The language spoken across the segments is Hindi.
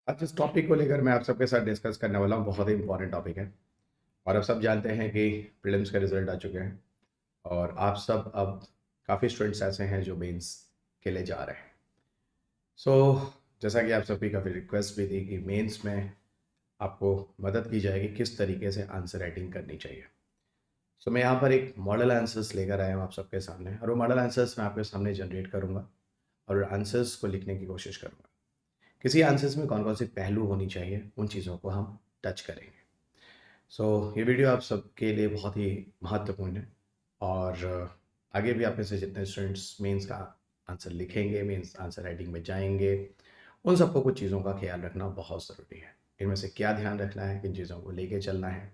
आज जिस टॉपिक को लेकर मैं आप सबके साथ डिस्कस करने वाला हूँ बहुत ही इंपॉर्टेंट टॉपिक है। और आप सब जानते हैं कि प्रीलिम्स के रिजल्ट आ चुके हैं और आप सब अब काफ़ी स्टूडेंट्स ऐसे हैं जो मेंस के लिए जा रहे हैं। सो जैसा कि आप सभी काफ़ी रिक्वेस्ट भी थी कि मेंस में आपको मदद की जाएगी किस तरीके से आंसर राइटिंग करनी चाहिए। सो मैं यहाँ पर एक मॉडल आंसर्स लेकर आया हूँ आप सबके सामने, और वो मॉडल आंसर्स मैं आपके सामने जनरेट करूँगा और आंसर्स को लिखने की कोशिश करूँगा। किसी आंसर्स में कौन कौन से पहलू होनी चाहिए उन चीज़ों को हम टच करेंगे। ये वीडियो आप सबके लिए बहुत ही महत्वपूर्ण है। और आगे भी आप में से जितने स्टूडेंट्स मेंस का आंसर लिखेंगे, मेंस आंसर राइटिंग में जाएंगे, उन सबको कुछ चीज़ों का ख्याल रखना बहुत ज़रूरी है। इनमें से क्या ध्यान रखना है, किन चीज़ों को लेके चलना है,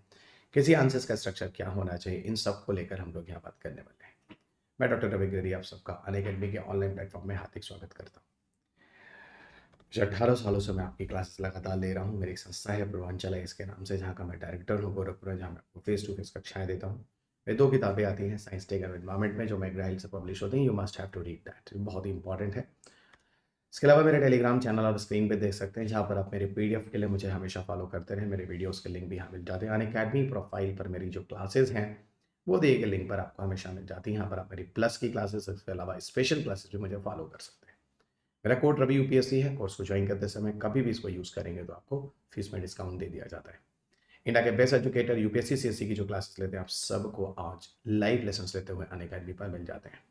किसी आंसर्स का स्ट्रक्चर क्या होना चाहिए, इन सब को लेकर हम लोग यहाँ बात करने वाले हैं। मैं डॉक्टर रवि गिरी आप सबका अनअकैडमी के ऑनलाइन प्लेटफॉर्म में हार्दिक स्वागत करता हूँ। पिछले 18 सालों से मैं आपकी क्लासेस लगातार ले रहा हूँ। मेरी एक संस्था है पूर्वांचल इसके नाम से, जहाँ का मैं डायरेक्टर हूँ गोरखपुर में, जहाँ मैं आपको फेस टू फेस कक्षाएं देता हूँ। मेरी 2 किताबें आती हैं साइंस टेक एंड एनवायरमेंट में, जो मैकग्रा-हिल से पब्लिश होती हैं। You must have to read that, बहुत ही इंपॉर्टेंट है। इसके अलावा मेरे टेलीग्राम चैनल आप स्क्रीन पे देख सकते हैं, जहाँ पर आप मेरे पीडीएफ के लिए मुझे हमेशा फॉलो करते रहें। मेरे वीडियोस के लिंक भी यहाँ मिल जाते हैं। अनअकैडमी प्रोफाइल पर मेरी जो क्लासेस हैं वो दिए गए लिंक पर आपको हमेशा मिल जाती हैं। यहाँ पर आप मेरी प्लस की क्लासेस, इसके अलावा स्पेशल क्लासेस भी मुझे फॉलो कर सकते हैं। मेरा कोड रवि यूपीएससी है। कोर्स को ज्वाइन करते समय कभी भी इसको यूज़ करेंगे तो आपको फीस में डिस्काउंट दे दिया जाता है। इंडिया के बेस्ट एजुकेटर यूपीएससी सीएससी की जो क्लासेस लेते हैं, आप सबको आज लाइव लेसन लेते हुए अनअकैडमी पर मिल जाते हैं।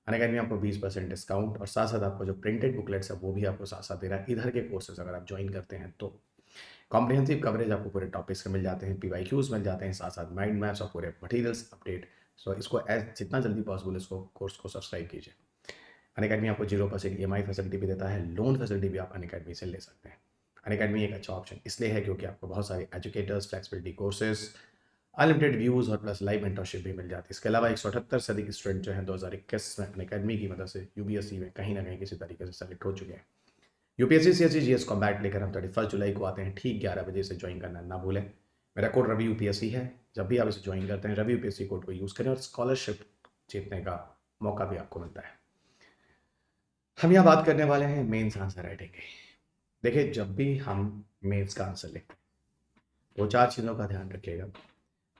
अनअकैडमी आपको 20% डिस्काउंट और साथ साथ आपको जो प्रिंटेड बुकलेट्स है वो भी आपको साथ साथ दे रहा है। इधर के कोर्सेज अगर आप ज्वाइन करते हैं तो कॉम्प्रिहेंसिव कवरेज आपको पूरे टॉपिक्स के मिल जाते हैं, पीवाईक्यूज मिल जाते हैं, साथ साथ माइंड मैप्स और पूरे मटीरियल्स अपडेट। इसको एज जितना जल्दी पॉसिबल इसको कोर्स को सब्सक्राइब कीजिए। अनअकैडमी आपको 0% EMI फैसिलिटी भी देता है। लोन फैसिलिटी भी आप अनअकैडमी से ले सकते हैं। अनअकैडमी एक अच्छा ऑप्शन इसलिए है क्योंकि आपको बहुत सारे educators, flexibility courses, unlimited views और प्लस लाइव मेंटरशिप भी मिल जाती है। इसके अलावा 178 से अधिक स्टूडेंट जो हैं 2021 में अनअकैडमी की मदद से यूपीएससी में कहीं ना कहीं किसी तरीके से सेलेक्ट हो चुके हैं। यूपीएससी सीएससी जीएस कॉम्बैट लेकर हम 31 जुलाई को आते हैं, ठीक 11 बजे से ज्वाइन करना ना भूलें। मेरा कोड रवि यूपीएससी है। जब भी आप इसे ज्वाइन करते हैं रवि यूपीएससी कोड को यूज़ करें और स्कॉलरशिप जीतने का मौका भी आपको मिलता है। हम यहाँ बात करने वाले हैं मेंस आंसर राइटिंग की। देखिए, जब भी हम मेंस का आंसर लिखते हैं 2-4 चीज़ों का ध्यान रखिएगा।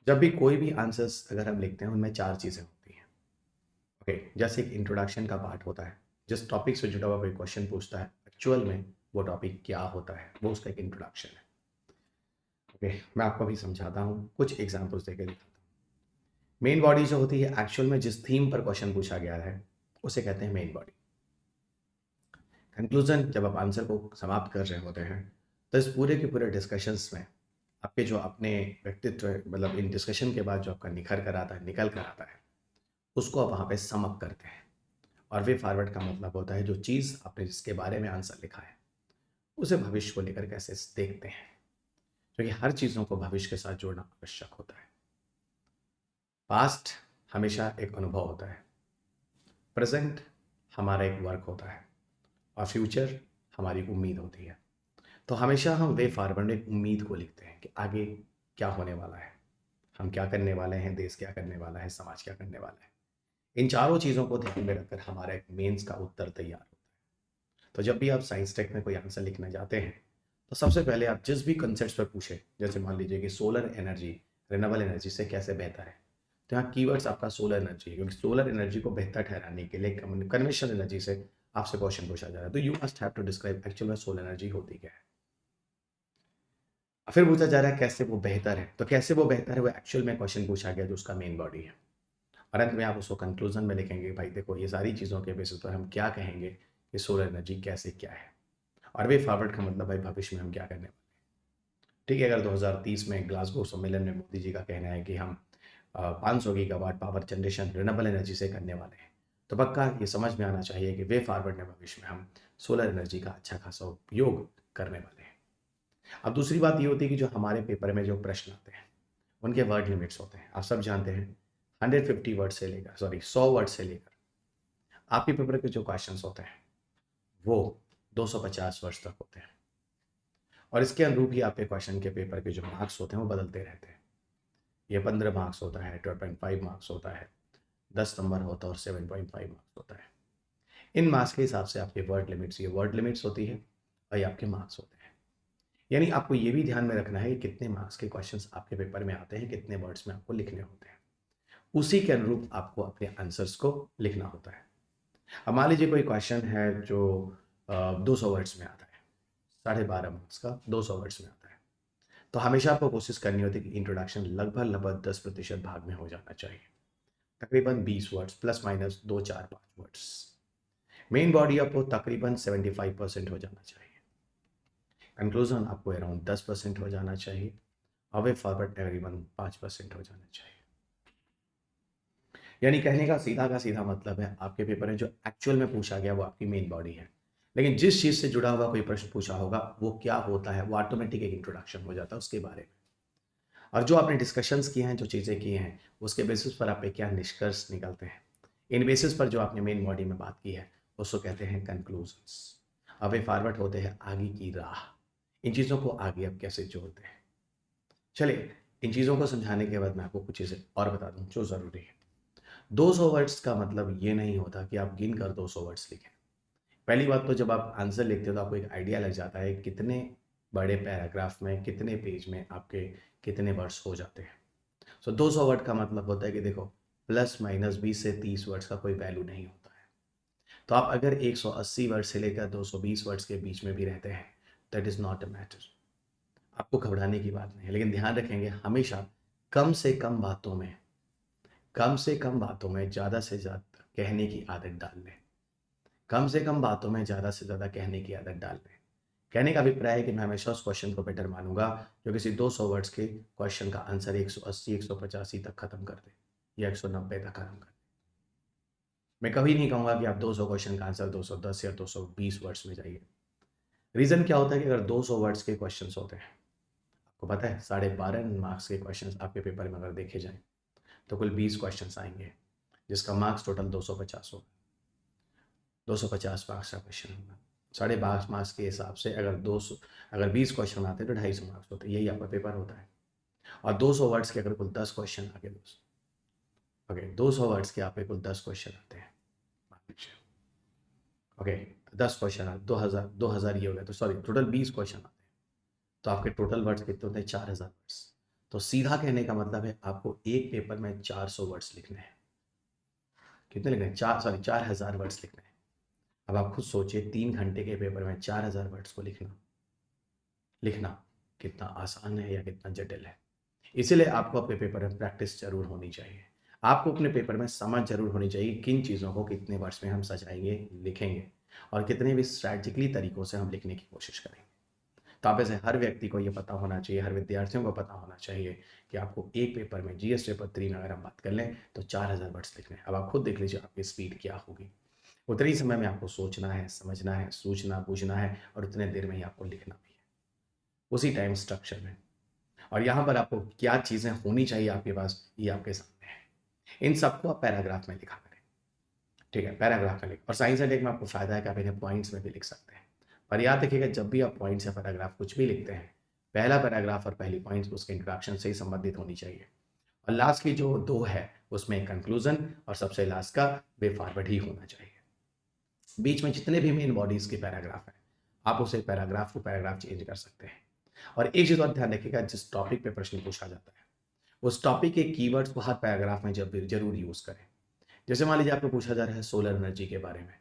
जब भी कोई भी आंसर्स अगर हम लिखते हैं उनमें 4 चीज़ें होती हैं। ओके, जैसे एक इंट्रोडक्शन का पार्ट होता है। जिस टॉपिक से जुड़ा हुआ कोई क्वेश्चन पूछता है, एक्चुअल में वो टॉपिक क्या होता है, वो उसका एक इंट्रोडक्शन है। ओके, मैं आपको अभी समझाता हूँ, कुछ एग्जाम्पल्स देकर दिखाता हूँ। मेन बॉडी जो होती है, एक्चुअल में जिस थीम पर क्वेश्चन पूछा गया है उसे कहते हैं मेन बॉडी। कंक्लूजन, जब आप आंसर को समाप्त कर रहे होते हैं तो इस पूरे के पूरे डिस्कशंस में आपके जो अपने व्यक्तित्व मतलब इन डिस्कशन के बाद जो आपका निखर कर आता है, निकल कर आता है, उसको आप वहाँ पे सम अप करते हैं। और वे फॉरवर्ड का मतलब होता है जो चीज़ आपने जिसके बारे में आंसर लिखा है उसे भविष्य को लेकर कैसे देखते हैं, क्योंकि हर चीज़ों को भविष्य के साथ जोड़ना आवश्यक होता है। पास्ट हमेशा एक अनुभव होता है, प्रेजेंट हमारा एक वर्क होता है, और फ्यूचर हमारी उम्मीद होती है। तो हमेशा हम वे फॉरवर्ड में एक उम्मीद को लिखते हैं कि आगे क्या होने वाला है, हम क्या करने वाले हैं, देश क्या करने वाला है, समाज क्या करने वाला है। इन चारों चीज़ों को ध्यान में रखकर हमारा एक मेंस का उत्तर तैयार होता है। तो जब भी आप साइंस टेक में कोई आंसर लिखने जाते हैं तो सबसे पहले आप जिस भी कंसेप्ट पर पूछे, जैसे मान लीजिए कि सोलर एनर्जी रिन्यूएबल एनर्जी से कैसे बेहतर है, तो यहाँ कीवर्ड्स आपका सोलर एनर्जी है, क्योंकि सोलर एनर्जी को बेहतर ठहराने के लिए कन्वेंशनल एनर्जी से आपसे क्वेश्चन पूछा जा रहा है, तो you must have to describe actual में सोलर एनर्जी होती क्या है। फिर पूछा जा रहा है कैसे वो बेहतर है, तो कैसे वो बेहतर है वो एक्चुअल में क्वेश्चन पूछा गया जो उसका मेन बॉडी है। और अंत में आप उसको कंक्लूजन में लिखेंगे, भाई देखो ये सारी चीज़ों के बेसिस पर हम क्या कहेंगे कि सोलर एनर्जी कैसे क्या है। और वे फॉरवर्ड का मतलब भाई भविष्य में हम क्या करने वाले हैं। ठीक है, अगर 2030 में ग्लासगो सम्मेलन में मोदी जी का कहना है कि हम 500 gigawatt power generation renewable energy से करने वाले हैं, तो पक्का ये समझ में आना चाहिए कि वे फॉरवर्ड में भविष्य में हम सोलर एनर्जी का अच्छा खासा उपयोग करने वाले हैं। अब दूसरी बात ये होती है कि जो हमारे पेपर में जो प्रश्न आते हैं उनके वर्ड लिमिट्स होते हैं। आप सब जानते हैं 150 वर्ड से लेकर 100 वर्ड से लेकर आपके पेपर के जो क्वेश्चंस होते हैं वो 250 वर्ड्स तक होते हैं। और इसके अनुरूप ही आपके क्वेश्चन के पेपर के जो मार्क्स होते हैं वो बदलते रहते हैं। ये 15 मार्क्स होता है, 12.5 मार्क्स होता है, 10 नंबर होता है और 7.5 मार्क्स होता है। इन मार्क्स के हिसाब से आपके वर्ड लिमिट्स, ये वर्ड लिमिट्स होती है और ये आपके मार्क्स होते हैं। यानी आपको ये भी ध्यान में रखना है कि कितने मार्क्स के क्वेश्चंस आपके पेपर में आते हैं, कितने वर्ड्स में आपको लिखने होते हैं, उसी के अनुरूप आपको अपने आंसर्स को लिखना होता है। अब मान लीजिए कोई क्वेश्चन है जो 200 वर्ड्स में आता है, 12.5 मार्क्स का 200 वर्ड्स में आता है, तो हमेशा आपको कोशिश करनी होती है कि इंट्रोडक्शन लगभग 10% भाग में हो जाना चाहिए, तकरीबन 20 words plus minus 2 4 5 words. Main body आपको तकरीबन 75% हो जाना चाहिए। कंक्लूजन आपको अराउंड 10% हो जाना चाहिए। अवे फॉरवर्ड तकरीबन 5% हो जाना चाहिए। यानी कहने का सीधा मतलब है आपके पेपर में जो एक्चुअल में पूछा गया वो आपकी मेन बॉडी है, लेकिन जिस चीज़ से जुड़ा हुआ कोई प्रश्न पूछा होगा वो क्या होता है वो ऑटोमेटिक एक इंट्रोडक्शन हो जाता है उसके बारे में। और जो आपने डिस्कशंस किए हैं, जो चीज़ें की हैं, उसके बेसिस पर आप पे क्या निष्कर्ष निकलते हैं, इन बेसिस पर जो आपने मेन बॉडी में बात की है उसको कहते हैं कंक्लूजन्स। अवे फॉरवर्ड होते हैं आगे की राह। इन चीज़ों को आगे आप कैसे जोड़ते हैं। चलिए, इन चीज़ों को समझाने के बाद मैं आपको कुछ चीज़ें और बता दूं जो ज़रूरी है। 200 वर्ड्स का मतलब ये नहीं होता कि आप गिन कर 200 वर्ड्स लिखें। पहली बात तो जब आप आंसर लिखते हो तो आपको एक आइडिया लग जाता है कितने बड़े पैराग्राफ में, कितने पेज में आपके कितने वर्ड्स हो जाते हैं। सो 200 वर्ड का मतलब होता है कि देखो प्लस माइनस 20 से 30 वर्ड्स का कोई वैल्यू नहीं होता है। तो आप अगर 180 वर्ड से लेकर 220 वर्ड्स के बीच में भी रहते हैं, that is not a matter. आपको घबराने की बात नहीं है, लेकिन ध्यान रखेंगे हमेशा कम से कम बातों में, कम से कम बातों में ज़्यादा से ज़्यादा कहने की आदत डाल लें। कम से कम बातों में ज़्यादा से ज़्यादा कहने की आदत डाल लें। कहने का अभिप्राय है कि मैं हमेशा उस क्वेश्चन को बेटर मानूंगा जो किसी 200 वर्ड्स के क्वेश्चन का आंसर 180 185 तक खत्म कर दे या 190 तक खत्म कर दे। मैं कभी नहीं कहूँगा कि आप 200 क्वेश्चन का आंसर 210 या 220 वर्ड्स में जाइए। रीज़न क्या होता है कि अगर 200 वर्ड्स के क्वेश्चंस होते हैं, आपको पता है 12.5 मार्क्स के क्वेश्चंस आपके पेपर में अगर देखे जाएं तो कुल 20 क्वेश्चंस आएंगे, जिसका मार्क्स टोटल 250 होगा। 250 मार्क्स का क्वेश्चन होगा। 12.5 मार्क्स के हिसाब से अगर 20 क्वेश्चन आते हैं तो 250 मार्क्स होते हैं, यही आपका पेपर होता है। और 200 वर्ड्स के अगर कुल 10 क्वेश्चन आगे ओके 200 वर्ड्स के आपके कुल 10 क्वेश्चन आते हैं, ओके 10 क्वेश्चन 2000 ये हो गया, तो सॉरी टोटल 20 क्वेश्चन आते हैं, तो आपके टोटल वर्ड्स कितने होते हैं 4000 वर्ड्स। तो सीधा कहने का मतलब है आपको एक पेपर में 400 वर्ड्स लिखने हैं। कितने लिखने हैं? 4000 वर्ड्स लिखने हैं। अब आप खुद सोचिए 3 घंटे के पेपर में 4000 वर्ड्स को लिखना कितना आसान है या कितना जटिल है। इसीलिए आपको अपने पेपर में प्रैक्टिस जरूर होनी चाहिए। आपको अपने पेपर में समझ जरूर होनी चाहिए किन चीज़ों को कितने वर्ड्स में हम सजाएंगे, लिखेंगे, और कितने भी स्ट्रैटेजिकली तरीकों से हम लिखने की कोशिश करेंगे। तो आप ऐसे हर व्यक्ति को ये पता होना चाहिए, हर विद्यार्थियों को पता होना चाहिए कि आपको एक पेपर में जीएस पेपर 3 में अगर हम बात कर लें तो 4000 वर्ड्स लिखने हैं। अब आप खुद देख लीजिए आपकी स्पीड क्या होगी। उतने ही समय में आपको सोचना है, समझना है, सूझना बूझना है, और उतने देर में ही आपको लिखना भी है, उसी टाइम स्ट्रक्चर में। और यहाँ पर आपको क्या चीज़ें होनी चाहिए आपके पास, ये आपके सामने है। इन सबको आप पैराग्राफ में लिखा करें, ठीक है, पैराग्राफ में लिख। और साइंस एंड टेक में आपको फ़ायदा है कि आप इन्हें पॉइंट्स में भी लिख सकते हैं। पर याद रखिएगा जब भी आप पॉइंट्स या पैराग्राफ कुछ भी लिखते हैं, पहला पैराग्राफ और पहली पॉइंट्स उसके इंट्रोडक्शन से ही संबंधित होनी चाहिए, और लास्ट की जो 2 है उसमें कंक्लूजन और सबसे लास्ट का वे फॉरवर्ड ही होना चाहिए। बीच में जितने भी मेन बॉडीज के पैराग्राफ हैं, आप उसे पैराग्राफ टू पैराग्राफ चेंज कर सकते हैं। और एक चीज़ और ध्यान रखिएगा, जिस टॉपिक पे प्रश्न पूछा जाता है उस टॉपिक के कीवर्ड्स को हर पैराग्राफ में जब जरूर यूज़ करें। जैसे मान लीजिए आपको पूछा जा रहा है सोलर एनर्जी के बारे में,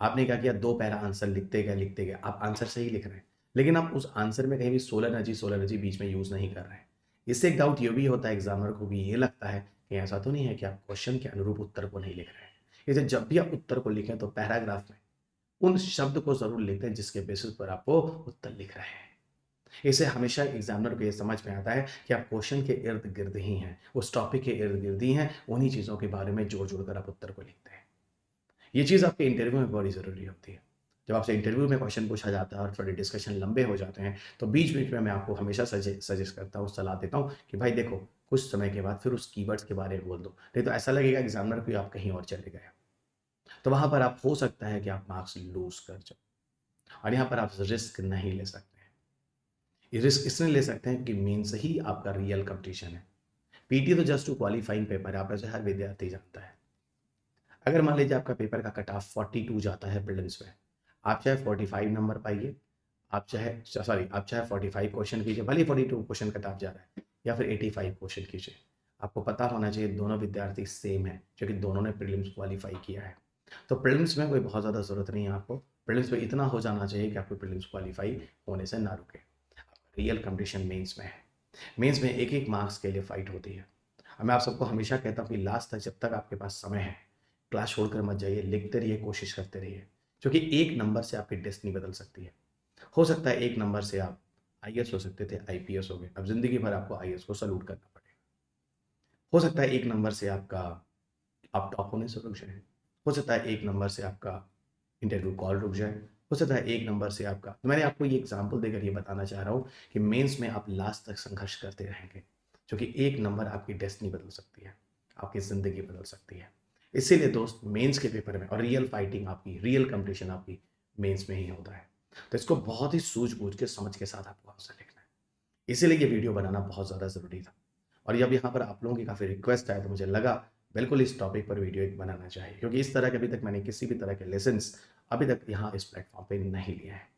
आपने क्या किया 2 पैरा आंसर लिखते गए, आप आंसर सही लिख रहे हैं, लेकिन आप उस आंसर में कहीं भी सोलर एनर्जी बीच में यूज़ नहीं कर रहे हैं। इससे एक डाउट ये भी होता है एग्जामिनर को भी, ये लगता है कि ऐसा तो नहीं है कि आप क्वेश्चन के अनुरूप उत्तर को नहीं लिख रहे हैं। इसे जब भी आप उत्तर को लिखें तो पैराग्राफ में उन शब्द को जरूर लिखते हैं जिसके बेसिस पर आप वो उत्तर लिख रहे हैं। इसे हमेशा एग्जामिनर को ये समझ में आता है कि आप क्वेश्चन के इर्द गिर्द ही हैं, उस टॉपिक के इर्द गिर्द ही हैं, उन्हीं चीज़ों के बारे में जोड़ जोड़ कर आप उत्तर को लिखते हैं। ये चीज़ आपके इंटरव्यू में बड़ी ज़रूरी होती है। जब आपसे इंटरव्यू में क्वेश्चन पूछा जाता है और थोड़े डिस्कशन लंबे हो जाते हैं तो बीच बीच में मैं आपको हमेशा सजेस्ट करता हूँ, सलाह देता हूँ कि भाई देखो कुछ समय के बाद फिर उस कीवर्ड्स के बारे में बोल दो, नहीं तो ऐसा लगेगा एग्जामिनर को आप कहीं और चले गए, तो वहाँ पर आप हो सकता है कि आप मार्क्स लूज कर जाओ। और यहाँ पर आप रिस्क नहीं ले सकते हैं। ये रिस्क इसलिए ले सकते हैं कि मेन से ही आपका रियल कंपटीशन है। पीटी तो जस्ट टू क्वालिफाइंग पेपर है, आप ऐसे हर विद्यार्थी जानता है। अगर मान लीजिए आपका पेपर का कट ऑफ 42 जाता है प्रीलिम्स में, आप चाहे 45 नंबर पाइए, आप चाहे 45 क्वेश्चन कीजिए, भले ही 42 क्वेश्चन का टफ जा रहा है, या फिर 85 क्वेश्चन कीजिए, आपको पता होना चाहिए दोनों विद्यार्थी सेम है, क्योंकि दोनों ने प्रीलिम्स क्वालिफाई किया है। तो प्रीलिम्स में कोई बहुत ज़्यादा ज़रूरत नहीं है आपको, प्रीलिम्स में इतना हो जाना चाहिए कि आपको प्रीलिम्स क्वालिफाई होने से ना रुके। रियल कंपटीशन मेंस में है। मेंस में एक एक मार्क्स के लिए फाइट होती है। और मैं आप सबको हमेशा कहता हूँ कि लास्ट तक जब तक आपके पास समय है, क्लास छोड़कर मत जाइए, लिखते रहिए, कोशिश करते रहिए, क्योंकि एक नंबर से आपकी डेस्टिनी बदल सकती है। हो सकता है एक नंबर से आप आईएएस हो सकते थे, आईपीएस हो गए, अब जिंदगी भर आपको आईएएस को सल्यूट करना पड़ेगा। हो सकता है एक नंबर से आप टॉप होने से रुक जाए, हो सकता है एक नंबर से आपका इंटरव्यू कॉल रुक जाए, हो सकता है एक नंबर से आपका, तो मैंने आपको ये एग्जाम्पल देकर ये बताना चाह रहा हूँ कि मेंस में आप लास्ट तक संघर्ष करते रहेंगे, क्योंकि एक नंबर आपकी डेस्टिनी बदल सकती है, आपकी ज़िंदगी बदल सकती है। इसीलिए दोस्त, मेंस के पेपर में और रियल फाइटिंग आपकी, रियल कंपटीशन आपकी मेंस में ही होता है। तो इसको बहुत ही सूझबूझ के, समझ के साथ आपको आंसर लिखना है। इसीलिए ये वीडियो बनाना बहुत ज़्यादा ज़रूरी था। और जब यहाँ पर आप लोगों की काफ़ी रिक्वेस्ट आए, तो मुझे लगा बिल्कुल इस टॉपिक पर वीडियो एक बनाना चाहिए, क्योंकि इस तरह के अभी तक मैंने किसी भी तरह के लेसन्स अभी तक यहाँ इस प्लेटफॉर्म पे नहीं लिया है।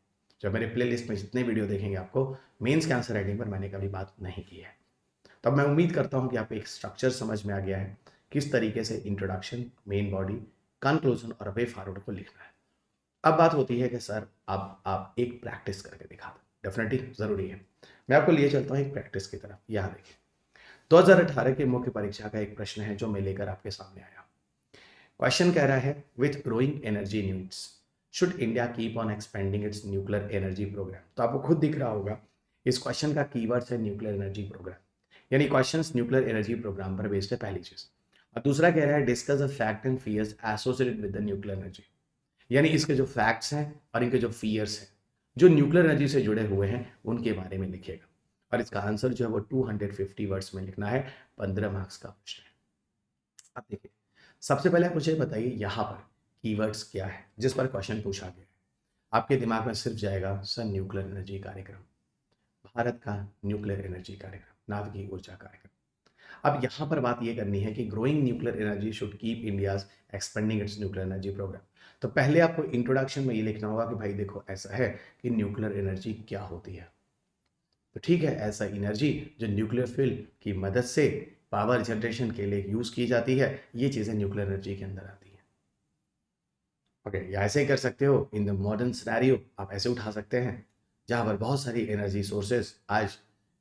जब मेरे प्लेलिस्ट में जितने वीडियो देखेंगे आपको, मेंस के आंसर राइटिंग पर मैंने कभी बात नहीं की है। तब मैं उम्मीद करता हूँ कि आपको एक स्ट्रक्चर समझ में आ गया है, किस तरीके से इंट्रोडक्शन, मेन बॉडी, कंक्लूजन और वे फॉरवर्ड को लिखना है। अब बात होती है कि सर आप एक प्रैक्टिस करके दिखा दो। डेफिनेटली ज़रूरी है। मैं आपको लिए चलता हूँ एक प्रैक्टिस की तरफ। यहाँ देखिए, 2018 के मुख्य परीक्षा का एक प्रश्न है जो मैं लेकर आपके सामने आया। क्वेश्चन कह रहा है, with growing energy needs should India keep on expanding its nuclear energy programme. तो आपको खुद दिख रहा होगा, इस क्वेश्चन का कीवर्ड है न्यूक्लियर एनर्जी प्रोग्राम, यानी क्वेश्चन न्यूक्लियर एनर्जी प्रोग्राम पर बेस्ड है, पहली चीज। और दूसरा कह रहा है, discuss the fact and fears associated with the nuclear energy, यानी इसके जो फैक्ट्स हैं और इनके जो फियर्स हैं जो न्यूक्लियर एनर्जी से जुड़े हुए हैं, उनके बारे में लिखिएगा। और इसका आंसर जो है वो 250 वर्ड्स में लिखना है, 15 मार्क्स का प्रश्न है। अब देखिए, सबसे पहले आप मुझे बताइए यहाँ पर कीवर्ड्स क्या है जिस पर क्वेश्चन पूछा गया है। आपके दिमाग में सिर्फ जाएगा सर न्यूक्लियर एनर्जी कार्यक्रम, भारत का न्यूक्लियर एनर्जी कार्यक्रम, नाभिकीय ऊर्जा कार्यक्रम। अब यहाँ पर बात ये करनी है कि growing nuclear energy should keep India's expanding its nuclear energy programme. तो पहले आपको इंट्रोडक्शन में ये लिखना होगा कि भाई देखो, ऐसा है कि न्यूक्लियर एनर्जी क्या होती है। तो ठीक है, ऐसा एनर्जी जो न्यूक्लियर फ्यूल की मदद से पावर जनरेशन के लिए यूज की जाती है, ये चीजें न्यूक्लियर एनर्जी के अंदर आती है। ओके, या ऐसे ही कर सकते हो, इन द मॉडर्न सिनेरियो आप ऐसे उठा सकते हैं, जहाँ पर बहुत सारी एनर्जी सोर्सेज आज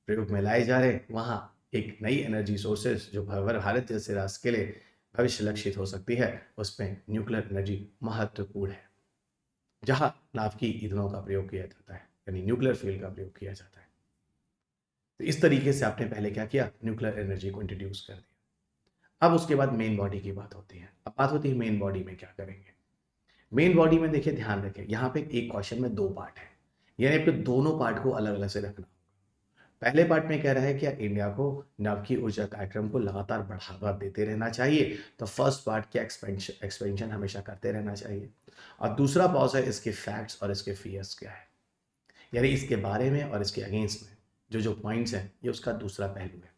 प्रयोग में लाए जा रहे हैं, वहाँ एक नई एनर्जी सोर्सेज जो भारत जैसे राष्ट्र के लिए भविष्य लक्षित हो सकती है, उसमें न्यूक्लियर एनर्जी महत्वपूर्ण है, जहाँ नाभिकीय ईंधनों का प्रयोग किया जाता है, यानी न्यूक्लियर फ्यूल का प्रयोग किया जाता है। तो इस तरीके से आपने पहले क्या किया, न्यूक्लियर एनर्जी को इंट्रोड्यूस कर दिया। अब उसके बाद मेन बॉडी की बात होती है। अब बात होती है मेन बॉडी में क्या करेंगे। मेन बॉडी में देखिए, ध्यान रखें, यहाँ पे एक क्वेश्चन में दो पार्ट है, यानी आपको दोनों पार्ट को अलग अलग से रखना। पहले पार्ट में कह रहा है कि इंडिया को नवीकरणीय ऊर्जा कार्यक्रम को लगातार बढ़ावा देते रहना चाहिए, तो फर्स्ट पार्ट के एक्सपेंशन हमेशा करते रहना चाहिए। और दूसरा पॉज है, इसके फैक्ट्स और इसके फियर्स क्या है, यानी इसके बारे में और इसके अगेंस्ट में जो जो पॉइंट्स हैं, ये उसका दूसरा पहलू है।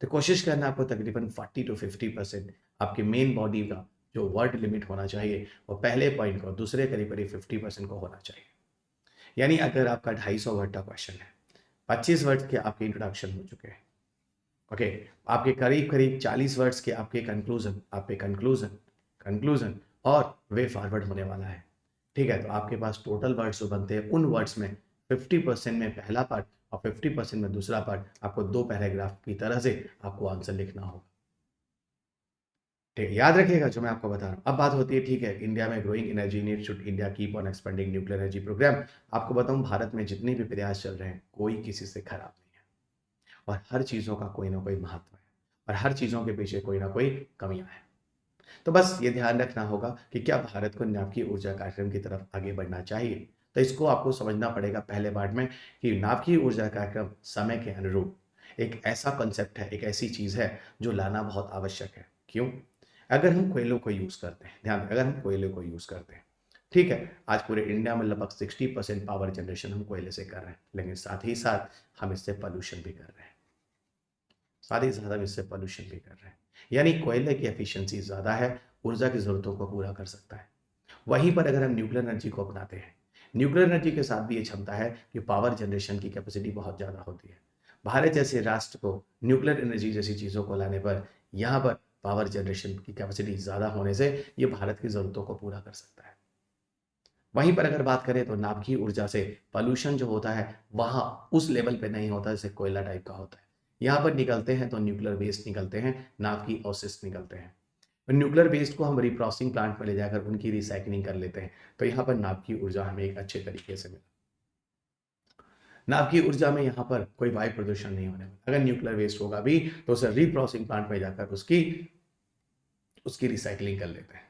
तो कोशिश करना आपको तकरीबन 40 to 50% आपके मेन बॉडी का जो वर्ड लिमिट होना चाहिए, वो पहले पॉइंट को, दूसरे करीब करीब 50% को होना चाहिए। यानी अगर आपका 250 वर्ड का क्वेश्चन है, 25 वर्ड के आपके इंट्रोडक्शन हो चुके हैं, ओके, आपके करीब करीब 40 वर्ड्स के आपके कंक्लूजन, कंक्लूजन और वे फॉरवर्ड होने वाला है। ठीक है, तो आपके पास टोटल वर्ड्स जो बनते हैं, उन वर्ड्स में 50% में पहला पार्ट और 50% में दूसरा पार्ट, आपको दो पैराग्राफ की तरह से आपको आंसर लिखना होगा। ठीक है, याद रखिएगा जो मैं आपको बता रहा हूँ। अब बात होती है, ठीक है, इंडिया में growing energy need should India keep on expanding nuclear energy programme. आपको बताऊं, भारत में जितने भी प्रयास चल रहे हैं, कोई किसी से खराब नहीं है, और हर चीज़ों का कोई ना कोई महत्व है, और हर चीज़ों के पीछे कोई ना कोई कमियां हैं। तो बस ये ध्यान रखना होगा कि क्या भारत को नाभिकीय ऊर्जा कार्यक्रम की तरफ आगे बढ़ना चाहिए। तो इसको आपको समझना पड़ेगा पहले पार्ट में कि नाभिकीय ऊर्जा कार्यक्रम समय के अनुरूप एक ऐसा कॉन्सेप्ट है, एक ऐसी चीज़ है जो लाना बहुत आवश्यक है। क्यों? अगर हम कोयलों को यूज़ करते हैं, ध्यान दें, अगर हम कोयले को यूज़ करते हैं, ठीक है, आज पूरे इंडिया में लगभग 60% पावर जनरेशन हम कोयले से कर रहे हैं, लेकिन साथ ही साथ हम इससे पॉल्यूशन भी कर रहे हैं, साथ ही साथ हम इससे पॉल्यूशन भी कर रहे हैं। यानी कोयले की एफिशिएंसी ज़्यादा है, ऊर्जा की ज़रूरतों को पूरा कर सकता है। वहीं पर अगर हम न्यूक्लियर एनर्जी को अपनाते हैं, न्यूक्लियर एनर्जी के साथ भी ये क्षमता है कि पावर जनरेशन की कैपेसिटी बहुत ज़्यादा होती है। भारत जैसे राष्ट्र को न्यूक्लियर एनर्जी जैसी चीज़ों को लाने पर यहाँ पर पावर जनरेशन की कैपेसिटी ज़्यादा होने से ये भारत की ज़रूरतों को पूरा कर सकता है। वहीं पर अगर बात करें तो नाभिकीय ऊर्जा से पॉल्यूशन जो होता है वहाँ उस लेवल पे नहीं होता जैसे कोयला टाइप का होता है। यहाँ पर निकलते हैं तो न्यूक्लियर वेस्ट निकलते हैं, नाभिकीय अवशिष्ट निकलते हैं। न्यूक्लियर वेस्ट को हम रिप्रोसेसिंग प्लांट में ले जाकर उनकी रिसाइकलिंग कर लेते हैं, तो यहाँ पर नाभिकीय ऊर्जा हमें एक अच्छे तरीके से मिला। नाभिकीय ऊर्जा में यहाँ पर कोई वायु प्रदूषण नहीं होने वाला। अगर न्यूक्लियर वेस्ट होगा भी तो उसे रिप्रोसेसिंग प्लांट में जाकर उसकी उसकी रिसाइकलिंग कर लेते हैं।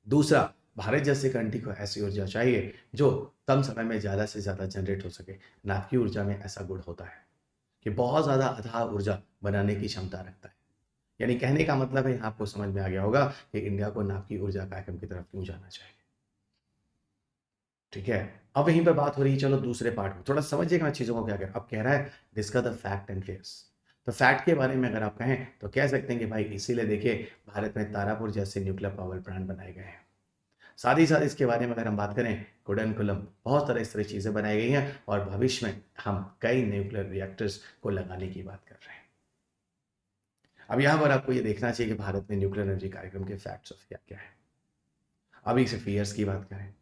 दूसरा, भारत जैसे कंट्री को ऐसी ऊर्जा चाहिए जो कम समय में ज़्यादा से ज़्यादा जनरेट हो सके। नाभिकीय ऊर्जा में ऐसा गुण होता है कि बहुत ज़्यादा अथाह ऊर्जा बनाने की क्षमता रखता है। यानी कहने का मतलब है, आपको समझ में आ गया होगा कि इंडिया को नाभिकीय ऊर्जा कार्यक्रम की तरफ क्यों जाना चाहिए। ठीक है, अब यहीं पर बात हो रही है, चलो दूसरे पार्ट में थोड़ा समझिएगा चीज़ों को क्या कह। अब कह रहा है discuss the fact and fears. तो फैक्ट के बारे में अगर आप कहें तो कह सकते हैं कि भाई इसीलिए देखिए भारत में तारापुर जैसे न्यूक्लियर पावर प्लांट बनाए गए हैं। साथ ही साथ इसके बारे में अगर हम बात करें, कुडनकुलम बहुत तरह इस तरह चीज़ें बनाई गई हैं और भविष्य में हम कई न्यूक्लियर रिएक्टर्स को लगाने की बात कर रहे हैं। अब यहाँ पर आपको ये देखना चाहिए कि भारत में न्यूक्लियर एनर्जी कार्यक्रम के फैक्ट्स ऑफ क्या क्या है। अभी सिर्फ ईयर्स की बात करें,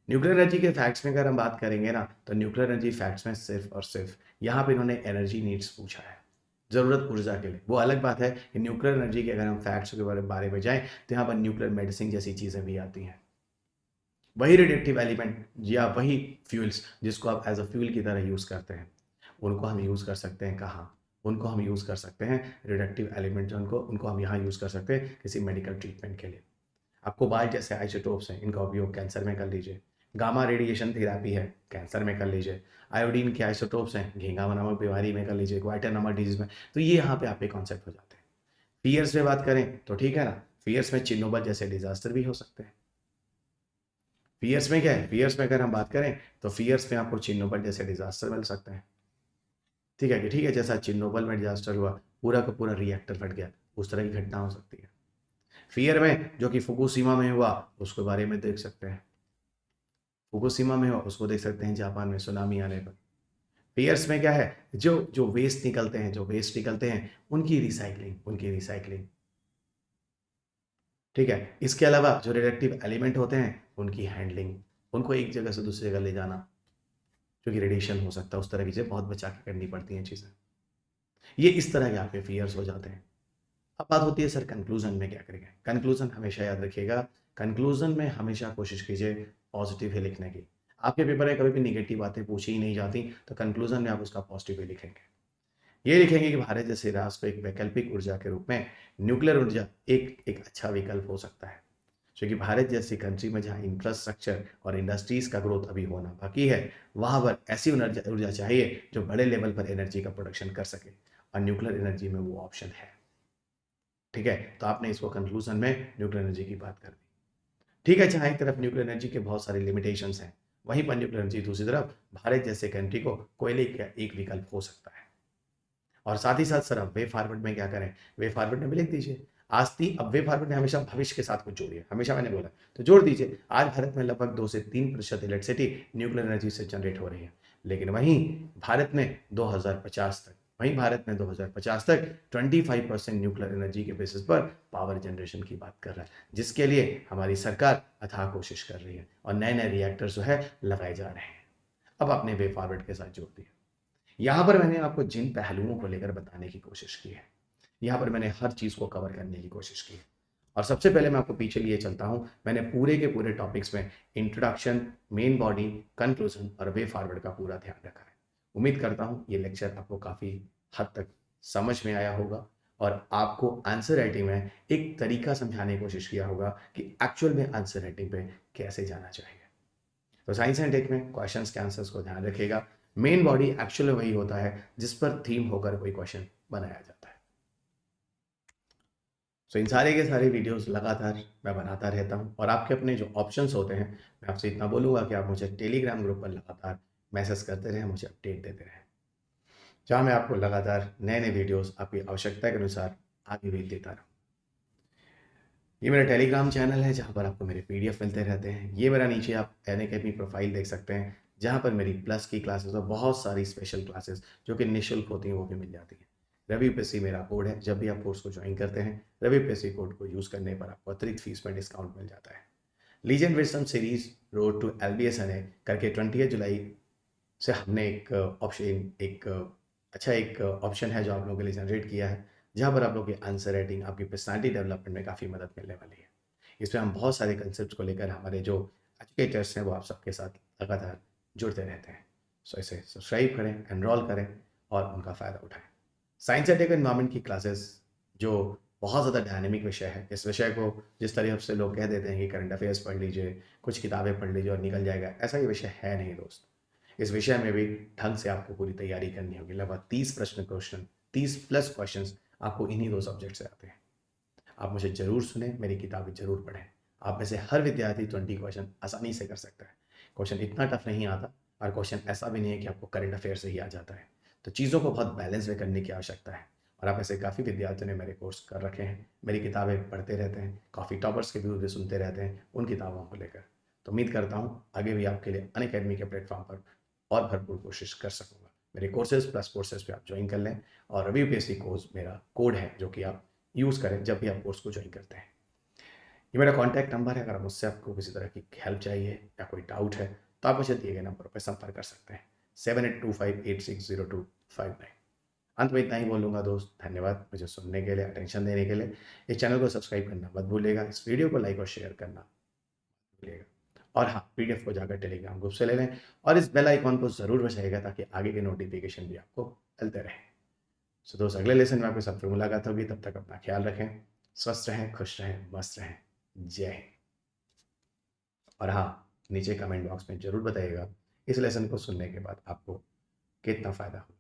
न्यूक्लियर एनर्जी के फैक्ट्स में अगर हम बात करेंगे ना, तो न्यूक्लियर एनर्जी फैक्ट्स में सिर्फ और सिर्फ यहाँ पे इन्होंने एनर्जी नीड्स पूछा है, ज़रूरत ऊर्जा के लिए। वो अलग बात है कि न्यूक्लियर एनर्जी के अगर हम फैक्ट्स के बारे में जाएं तो यहाँ पर न्यूक्लियर मेडिसिन जैसी चीज़ें भी आती हैं। वही रेडिएक्टिव एलिमेंट या वही फ्यूल्स जिसको आप एज अ फ्यूल की तरह यूज़ करते हैं, उनको हम यूज़ कर सकते हैं कहाँ? उनको हम यूज़ कर सकते हैं, रेडिएक्टिव एलिमेंट जो उनको हम यहाँ यूज़ कर सकते हैं किसी मेडिकल ट्रीटमेंट के लिए। अब कोबाल्ट जैसे आइसोटोप्स हैं, इनका उपयोग कैंसर में कर लीजिए। गामा रेडिएशन थेरापी है, कैंसर में कर लीजिए। आयोडीन के आइसोटोप्स हैं, घेंगा नामक बीमारी में कर लीजिए, क्वाइटर नामक डिजीज में। तो ये यहाँ पे आपके कॉन्सेप्ट हो जाते हैं। फियर्स में बात करें तो ठीक है ना, फियर्स में चिन्नोबल जैसे डिजास्टर भी हो सकते हैं। फियर्स में क्या है, फियर्स में अगर हम बात करें तो फियर्स में आपको चिन्नोबल जैसे डिजास्टर मिल सकते हैं। ठीक है कि ठीक है, जैसा चिन्नोबल में डिजास्टर हुआ, पूरा का पूरा रिएक्टर फट गया, उस तरह की घटना हो सकती है। फियर में जो कि फुकुशिमा में हुआ उसके बारे में देख सकते हैं, फुकुशिमा में हुआ उसको देख सकते हैं, जापान में सुनामी आने पर। फियर्स में क्या है, जो जो वेस्ट निकलते हैं, जो वेस्ट निकलते हैं उनकी रिसाइकलिंग। ठीक है, इसके अलावा जो रिएक्टिव एलिमेंट होते हैं उनकी हैंडलिंग, उनको एक जगह से दूसरी जगह ले जाना, क्योंकि रेडिएशन हो सकता है, उस तरह की चीज़ें बहुत बचा के करनी पड़ती हैं चीज़ें। ये इस तरह के आपके फियर्स हो जाते हैं। अब बात होती है सर कंक्लूजन में क्या करेंगे। कंक्लूजन हमेशा याद रखिएगा, कंक्लूजन में हमेशा कोशिश कीजिए पॉजिटिव ही लिखने की। आपके पेपर में कभी भी निगेटिव बातें पूछी ही नहीं जाती, तो कंक्लूजन में आप उसका पॉजिटिव ही लिखेंगे। ये लिखेंगे कि भारत जैसे राष्ट्र को एक वैकल्पिक ऊर्जा के रूप में न्यूक्लियर ऊर्जा एक एक अच्छा विकल्प हो सकता है, क्योंकि भारत जैसी कंट्री में जहाँ इंफ्रास्ट्रक्चर और इंडस्ट्रीज का ग्रोथ अभी होना बाकी है, वहाँ पर ऐसी ऊर्जा चाहिए जो बड़े लेवल पर एनर्जी का प्रोडक्शन कर सके, और न्यूक्लियर एनर्जी में वो ऑप्शन है। ठीक है, तो आपने इसको कंक्लूजन में न्यूक्लियर एनर्जी की बात कर दी। ठीक है, जहाँ एक तरफ न्यूक्लियर एनर्जी के बहुत सारे लिमिटेशंस हैं, वहीं पर न्यूक्लियर एनर्जी दूसरी तरफ भारत जैसे कंट्री को कोयले का एक विकल्प हो सकता है। और साथ ही साथ सर अब वे फॉरवर्ड में क्या करें, वे फॉरवर्ड में भी लिख दीजिए। आज थी, अब वे फॉरवर्ड में हमेशा भविष्य के साथ कुछ जोड़िए, हमेशा मैंने बोला तो जोड़ दीजिए। आज भारत में लगभग 2 से 3% इलेक्ट्रिसिटी न्यूक्लियर एनर्जी से जनरेट हो रही है, लेकिन वहीं भारत में 2050 तक वहीं भारत में 2050 तक 25% न्यूक्लियर एनर्जी के बेसिस पर पावर जनरेशन की बात कर रहा है, जिसके लिए हमारी सरकार अथाह कोशिश कर रही है और नए नए रिएक्टर जो है लगाए जा रहे हैं। अब आपने वे फॉरवर्ड के साथ जोड़ दिया। यहाँ पर मैंने आपको जिन पहलुओं को लेकर बताने की कोशिश की है, यहाँ पर मैंने हर चीज़ को कवर करने की कोशिश की है। और सबसे पहले मैं आपको पीछे लिए चलता हूँ, मैंने पूरे के पूरे टॉपिक्स में इंट्रोडक्शन, मेन बॉडी, कंक्लूजन और वे फॉरवर्ड का पूरा ध्यान रखा है। उम्मीद करता हूँ ये लेक्चर आपको काफ़ी हद तक समझ में आया होगा और आपको आंसर राइटिंग में एक तरीका समझाने की कोशिश किया होगा कि एक्चुअल में आंसर राइटिंग पे कैसे जाना चाहिए। तो साइंस एंड टेक में क्वेश्चंस के आंसर्स को ध्यान रखिएगा। मेन बॉडी एक्चुअली वही होता है जिस पर थीम होकर कोई क्वेश्चन बनाया जाता है। सो इन सारे के सारे वीडियोस लगातार मैं बनाता रहता हूं, और आपके अपने जो ऑप्शंस होते हैं, मैं आपसे इतना बोलूँगा कि आप मुझे टेलीग्राम ग्रुप पर लगातार मैसेज करते रहें, मुझे अपडेट देते रहें, जहाँ मैं आपको लगातार नए नए वीडियोस आपकी आवश्यकता के अनुसार आगे भी देता रहूँ। ये मेरा टेलीग्राम चैनल है जहाँ पर आपको मेरे पीडीएफ मिलते रहते हैं। ये मेरा नीचे आप अनअकैडमी प्रोफाइल देख सकते हैं जहाँ पर मेरी प्लस की क्लासेस और बहुत सारी स्पेशल क्लासेस जो कि निःशुल्क होती हैं वो भी मिल जाती हैं। रवि पीसी मेरा कोड है। जब भी आप कोर्स को ज्वाइन करते हैं रवि पीसी कोड को यूज़ करने पर आपको अतिरिक्त फीस में डिस्काउंट मिल जाता है। Legend wisdom series road to LBS करके 20 जुलाई से हमने एक ऑप्शन एक अच्छा एक ऑप्शन है जो आप लोगों के लिए जनरेट किया है जहाँ पर आप लोगों की आंसर राइटिंग आपकी पर्सनालिटी डेवलपमेंट में काफ़ी मदद मिलने वाली है। इसमें हम बहुत सारे कंसेप्ट को लेकर हमारे जो एजुकेटर्स हैं वो आप सबके साथ लगातार जुड़ते रहते हैं। सो इसे सब्सक्राइब करें, एनरोल करें और उनका फ़ायदा उठाएं। साइंस एंड टेक एनवायरमेंट की क्लासेस जो बहुत ज़्यादा डायनेमिक विषय है, इस विषय को जिस तरह से लोग कह देते हैं कि करंट अफेयर्स पढ़ लीजिए, कुछ किताबें पढ़ लीजिए और निकल जाएगा, ऐसा ये विषय है नहीं दोस्त। इस विषय में भी ढंग से आपको पूरी तैयारी करनी होगी। लगभग 30 प्लस क्वेश्चन आपको इन्हीं 2 सब्जेक्ट से आते हैं। आप मुझे ज़रूर सुनें, मेरी किताबें ज़रूर पढ़ें। आप में से हर विद्यार्थी 20 क्वेश्चन आसानी से कर सकता है। क्वेश्चन इतना टफ नहीं आता और क्वेश्चन ऐसा भी नहीं है कि आपको करंट अफेयर से ही आ जाता है। तो चीज़ों को बहुत बैलेंस में करने की आवश्यकता है और आप ऐसे काफ़ी विद्यार्थियों ने मेरे कोर्स कर रखे हैं, मेरी किताबें पढ़ते रहते हैं, काफ़ी टॉपर्स के व्यूज़ भी सुनते रहते हैं उन किताबों को लेकर। तो उम्मीद करता हूँ आगे भी आपके लिए अनअकैडमी के प्लेटफॉर्म पर और भरपूर कोशिश कर सकूँगा। मेरे कोर्सेज़ प्लस कोर्सेज़ पे आप ज्वाइन कर लें और रवि यूपीएससी कोर्स मेरा कोड है जो कि आप यूज़ करें जब भी आप कोर्स को ज्वाइन करते हैं। ये मेरा कॉन्टैक्ट नंबर है। अगर मुझसे आपको किसी तरह की हेल्प चाहिए या कोई डाउट है तो आप मुझे दिए गए नंबर पर संपर्क कर सकते हैं 7825860259। अंत में इतना ही बोलूँगा दोस्त, धन्यवाद मुझे सुनने के लिए, अटेंशन देने के लिए। इस चैनल को सब्सक्राइब करना मत भूलिएगा, इस वीडियो को लाइक और शेयर करना मत भूलिएगा। और हाँ, पीडीएफ को जाकर टेलीग्राम ग्रुप से ले लें और इस बेल आइकॉन को ज़रूर बजाइएगा ताकि आगे के नोटिफिकेशन भी आपको मिलते रहें। सो दोस्त, अगले लेसन में आपके साथ फिर मुलाकात होगी। तब तक अपना ख्याल रखें, स्वस्थ रहें, खुश रहें, मस्त रहें। जय हिंद। और हाँ, नीचे कमेंट बॉक्स में ज़रूर बताइएगा इस लेसन को सुनने के बाद आपको कितना फ़ायदा हुआ।